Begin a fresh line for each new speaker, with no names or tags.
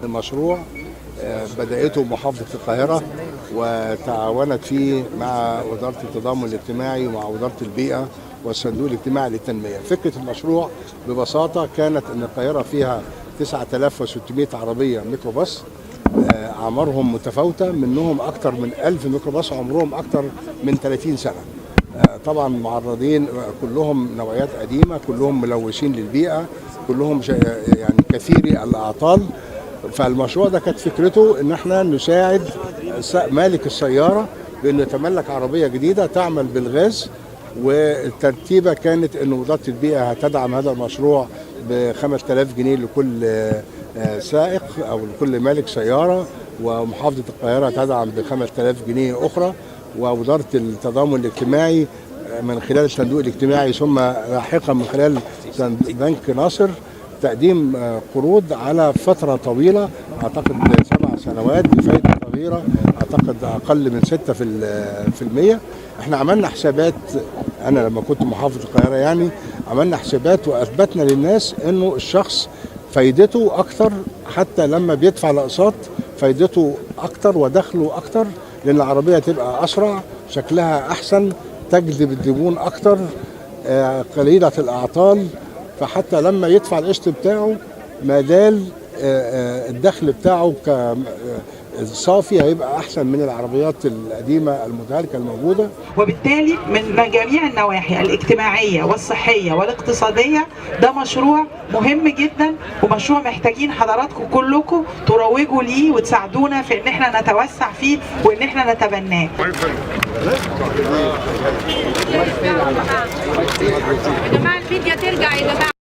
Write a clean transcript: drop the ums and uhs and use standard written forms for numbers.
المشروع بدأته محافظة القاهرة وتعاونت فيه مع وزارة التضامن الاجتماعي ومع وزارة البيئة والصندوق الاجتماعي للتنمية. فكرة المشروع ببساطة كانت أن القاهرة فيها 9600 عربية ميكروباص، أعمارهم متفاوتة، منهم أكثر من 1000 ميكروباص عمرهم أكثر من 30 سنة. طبعا معرضين، كلهم نوعيات قديمة، كلهم ملوثين للبيئة، كلهم يعني كثيري الأعطال. فالمشروع ده كانت فكرته ان احنا نساعد مالك السيارة بانه يتملك عربية جديدة تعمل بالغاز، والترتيبة كانت ان وزارة البيئة هتدعم هذا المشروع ب 5000 جنيه لكل سائق او لكل مالك سيارة، ومحافظة القاهرة تدعم ب 5000 جنيه اخرى، ووزارة التضامن الاجتماعي من خلال الصندوق الاجتماعي، ثم لاحقا من خلال بنك ناصر تقديم قروض على فترة طويلة، أعتقد 7 سنوات بفائدة صغيرة، أعتقد أقل من 6%. احنا عملنا حسابات، أنا لما كنت محافظ القاهرة يعني عملنا حسابات وأثبتنا للناس إنه الشخص فايدته أكتر، حتى لما بيدفع الأقساط فايدته أكتر ودخله أكتر، لأن العربية تبقى أسرع، شكلها أحسن، تجذب الزبون أكتر، قليلة الأعطال، فحتى لما يدفع القسط بتاعه ما زال الدخل بتاعه كصافي هيبقى احسن من العربيات القديمه المتهالكه الموجوده.
وبالتالي من جميع النواحي الاجتماعيه والصحيه والاقتصاديه ده مشروع مهم جدا، ومشروع محتاجين حضراتكم كلكم تروجوا ليه وتساعدونا في ان احنا نتوسع فيه وان احنا نتبناه.
يا جماعه الميديا ترجع يا جماعه.